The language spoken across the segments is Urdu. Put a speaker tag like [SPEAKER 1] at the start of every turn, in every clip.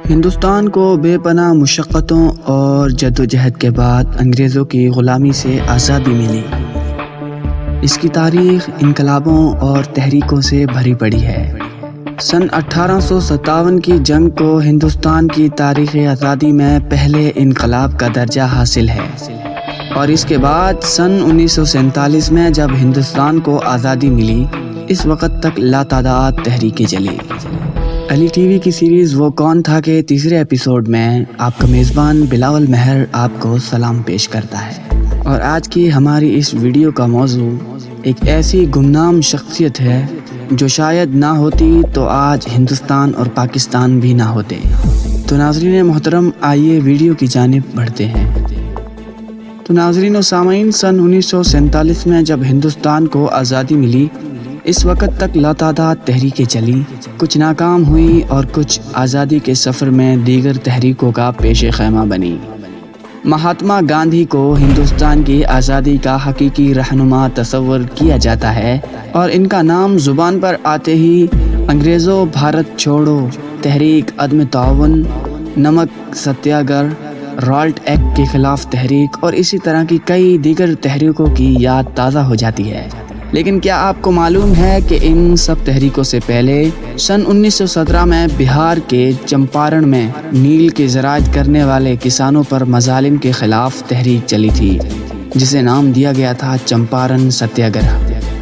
[SPEAKER 1] ہندوستان کو بے پناہ مشقتوں اور جدوجہد کے بعد انگریزوں کی غلامی سے آزادی ملی۔ اس کی تاریخ انقلابوں اور تحریکوں سے بھری پڑی ہے۔ سن 1857 کی جنگ کو ہندوستان کی تاریخ آزادی میں پہلے انقلاب کا درجہ حاصل ہے، اور اس کے بعد سن 1947 میں جب ہندوستان کو آزادی ملی، اس وقت تک لاتعداد تحریکیں چلی۔ علی ٹی وی کی سیریز وہ کون تھا کے تیسرے ایپیسوڈ میں آپ کا میزبان بلاول مہر آپ کو سلام پیش کرتا ہے، اور آج کی ہماری اس ویڈیو کا موضوع ایک ایسی گمنام شخصیت ہے جو شاید نہ ہوتی تو آج ہندوستان اور پاکستان بھی نہ ہوتے۔ تو ناظرین محترم، آئیے ویڈیو کی جانب بڑھتے ہیں۔ تو ناظرین و سامعین، سن 1947 میں جب ہندوستان کو آزادی ملی، اس وقت تک لاتعداد تحریکیں چلی، کچھ ناکام ہوئی اور کچھ آزادی کے سفر میں دیگر تحریکوں کا پیش خیمہ بنی۔ مہاتما گاندھی کو ہندوستان کی آزادی کا حقیقی رہنما تصور کیا جاتا ہے، اور ان کا نام زبان پر آتے ہی انگریزوں بھارت چھوڑو تحریک، عدم تعاون، نمک ستیہ گرہ، رالٹ ایکٹ کے خلاف تحریک اور اسی طرح کی کئی دیگر تحریکوں کی یاد تازہ ہو جاتی ہے۔ لیکن کیا آپ کو معلوم ہے کہ ان سب تحریکوں سے پہلے سن 1917 میں بہار کے چمپارن میں نیل کے زراعت کرنے والے کسانوں پر مظالم کے خلاف تحریک چلی تھی، جسے نام دیا گیا تھا چمپارن ستیہ گرہ۔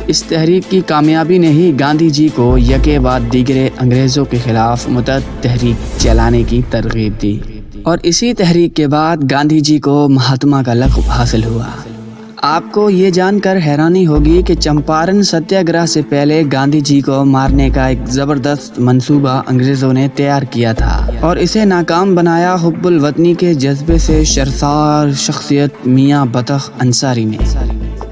[SPEAKER 1] اس تحریک کی کامیابی نے ہی گاندھی جی کو یکے بعد دیگرے انگریزوں کے خلاف متعدد تحریک چلانے کی ترغیب دی، اور اسی تحریک کے بعد گاندھی جی کو مہاتما کا لقب حاصل ہوا۔ آپ کو یہ جان کر حیرانی ہوگی کہ چمپارن ستیہ گرہ سے پہلے گاندھی جی کو مارنے کا ایک زبردست منصوبہ انگریزوں نے تیار کیا تھا، اور اسے ناکام بنایا حب الوطنی کے جذبے سے سرشار شخصیت میاں بطخ انصاری نے۔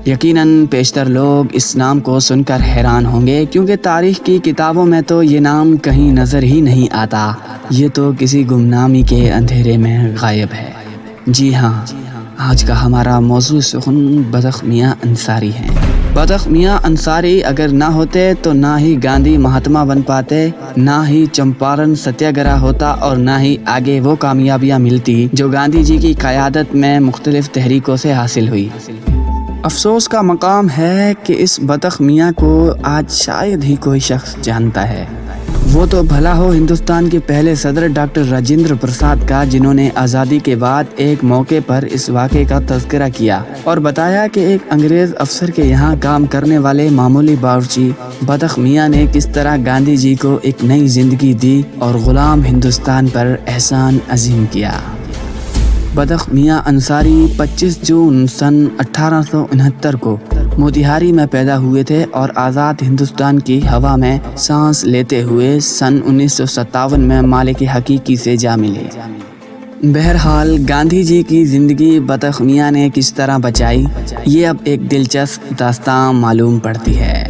[SPEAKER 1] یقیناً بیشتر لوگ اس نام کو سن کر حیران ہوں گے، کیونکہ تاریخ کی کتابوں میں تو یہ نام کہیں نظر ہی نہیں آتا، یہ تو کسی گمنامی کے اندھیرے میں غائب ہے۔ جی ہاں، آج کا ہمارا موضوع سخن بطخ میاں انصاری ہیں۔ بطخ میاں انصاری اگر نہ ہوتے تو نہ ہی گاندھی مہاتما بن پاتے، نہ ہی چمپارن ستیہ گرہ ہوتا، اور نہ ہی آگے وہ کامیابیاں ملتی جو گاندھی جی کی قیادت میں مختلف تحریکوں سے حاصل ہوئی۔ افسوس کا مقام ہے کہ اس بطخ میاں کو آج شاید ہی کوئی شخص جانتا ہے۔ وہ تو بھلا ہو ہندوستان کے پہلے صدر ڈاکٹر راجندر پرساد کا، جنہوں نے آزادی کے بعد ایک موقع پر اس واقعے کا تذکرہ کیا اور بتایا کہ ایک انگریز افسر کے یہاں کام کرنے والے معمولی باورچی بطخ میاں نے کس طرح گاندھی جی کو ایک نئی زندگی دی اور غلام ہندوستان پر احسان عظیم کیا۔ بطخ میاں انصاری 25 جون سن 1869 کو موتیہاری میں پیدا ہوئے تھے، اور آزاد ہندوستان کی ہوا میں سانس لیتے ہوئے سن 1957 میں مالک حقیقی سے جا ملے۔ بہرحال گاندھی جی کی زندگی بطخ میاں نے کس طرح بچائی، یہ اب ایک دلچسپ داستان معلوم پڑتی ہے۔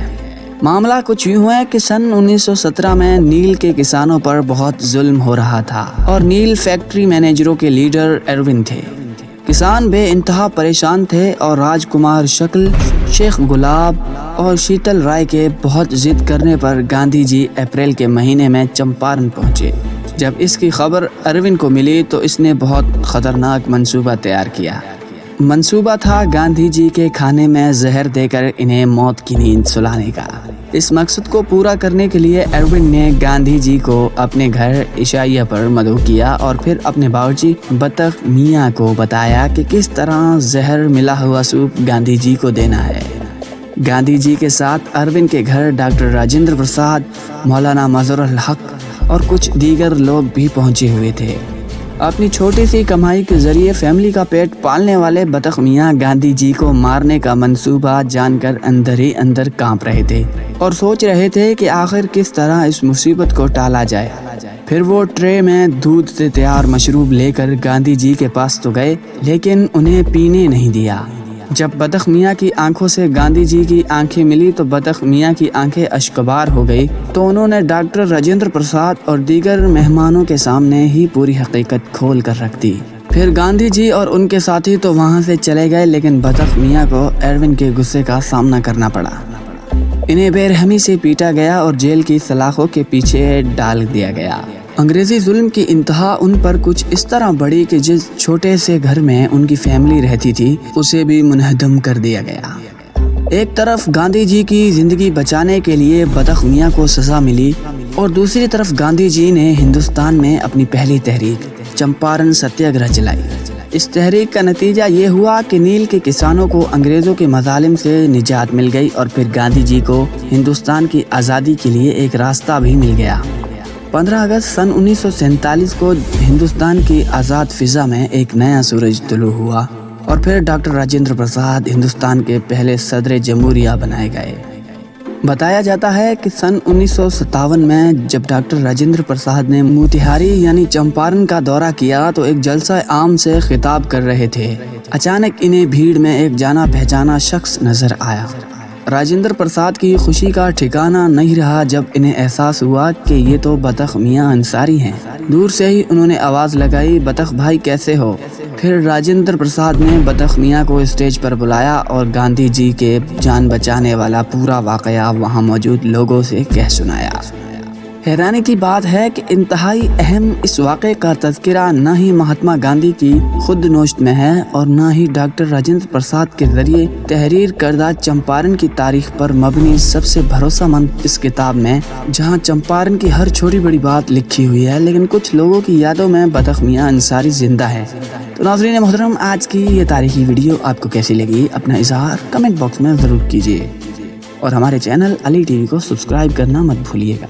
[SPEAKER 1] معاملہ کچھ یوں ہے کہ سن 1917 میں نیل کے کسانوں پر بہت ظلم ہو رہا تھا، اور نیل فیکٹری مینیجروں کے لیڈر ایروین تھے۔ کسان بے انتہا پریشان تھے، اور راج کمار شکل، شیخ گلاب اور شیتل رائے کے بہت ضد کرنے پر گاندھی جی اپریل کے مہینے میں چمپارن پہنچے۔ جب اس کی خبر ایروین کو ملی تو اس نے بہت خطرناک منصوبہ تیار کیا۔ منصوبہ تھا گاندھی جی کے کھانے میں زہر دے کر انہیں موت کی نیند سلانے کا۔ اس مقصد کو پورا کرنے کے لیے ایروین نے گاندھی جی کو اپنے گھر عشائیہ پر مدعو کیا، اور پھر اپنے باورچی بطخ میاں کو بتایا کہ کس طرح زہر ملا ہوا سوپ گاندھی جی کو دینا ہے۔ گاندھی جی کے ساتھ ایروین کے گھر ڈاکٹر راجندر پرساد، مولانا مظہر الحق اور کچھ دیگر لوگ بھی پہنچے ہوئے تھے۔ اپنی چھوٹی سی کمائی کے ذریعے فیملی کا پیٹ پالنے والے بطخ میاں گاندھی جی کو مارنے کا منصوبہ جان کر اندر ہی اندر کانپ رہے تھے، اور سوچ رہے تھے کہ آخر کس طرح اس مصیبت کو ٹالا جائے۔ پھر وہ ٹرے میں دودھ سے تیار مشروب لے کر گاندھی جی کے پاس تو گئے، لیکن انہیں پینے نہیں دیا۔ جب بطخ میاں کی آنکھوں سے گاندھی جی کی آنکھیں ملی تو بطخ میاں کی آنکھیں اشکبار ہو گئی، تو انہوں نے ڈاکٹر راجندر پرساد اور دیگر مہمانوں کے سامنے ہی پوری حقیقت کھول کر رکھ دی۔ پھر گاندھی جی اور ان کے ساتھی تو وہاں سے چلے گئے، لیکن بطخ میاں کو ایروین کے غصے کا سامنا کرنا پڑا۔ انہیں بے رحمی سے پیٹا گیا اور جیل کی سلاخوں کے پیچھے ڈال دیا گیا، انگریزی ظلم کی انتہا ان پر کچھ اس طرح بڑھی کہ جس چھوٹے سے گھر میں ان کی فیملی رہتی تھی اسے بھی منہدم کر دیا گیا۔ ایک طرف گاندھی جی کی زندگی بچانے کے لیے بطخ میاں کو سزا ملی اور دوسری طرف گاندھی جی نے ہندوستان میں اپنی پہلی تحریک چمپارن ستیہ گرہ چلائی۔ اس تحریک کا نتیجہ یہ ہوا کہ نیل کے کسانوں کو انگریزوں کے مظالم سے نجات مل گئی اور پھر گاندھی جی کو ہندوستان کی آزادی کے لیے ایک راستہ بھی مل گیا۔ 15 اگست سن 1947 کو ہندوستان کی آزاد فضا میں ایک نیا سورج طلوع ہوا اور پھر ڈاکٹر راجندر پرساد ہندوستان کے پہلے صدر جمہوریہ بنائے گئے۔ بتایا جاتا ہے کہ سن 1957 میں جب ڈاکٹر راجندر پرساد نے موتیہاری یعنی چمپارن کا دورہ کیا تو ایک جلسہ عام سے خطاب کر رہے تھے۔ اچانک انہیں بھیڑ میں ایک جانا پہچانا شخص نظر آیا۔ راجندر پرساد کی خوشی کا ٹھکانہ نہیں رہا جب انہیں احساس ہوا کہ یہ تو بطخ میاں انصاری ہیں۔ دور سے ہی انہوں نے آواز لگائی، بطخ بھائی کیسے ہو؟ پھر راجندر پرساد نے بطخ میاں کو اسٹیج پر بلایا اور گاندھی جی کے جان بچانے والا پورا واقعہ وہاں موجود لوگوں سے کہہ سنایا۔ حیرانی کی بات ہے کہ انتہائی اہم اس واقعے کا تذکرہ نہ ہی مہاتما گاندھی کی خود نوشت میں ہے اور نہ ہی ڈاکٹر راجندر پرساد کے ذریعے تحریر کردہ چمپارن کی تاریخ پر مبنی سب سے بھروسہ مند اس کتاب میں، جہاں چمپارن کی ہر چھوٹی بڑی بات لکھی ہوئی ہے لیکن کچھ لوگوں کی یادوں میں بطخ میاں انصاری زندہ ہے۔ تو ناظرین محترم، آج کی یہ تاریخی ویڈیو آپ کو کیسی لگی اپنا اظہار کمنٹ باکس میں ضرور کیجیے اور ہمارے چینل علی ٹی وی کو سبسکرائب کرنا مت بھولیے گا۔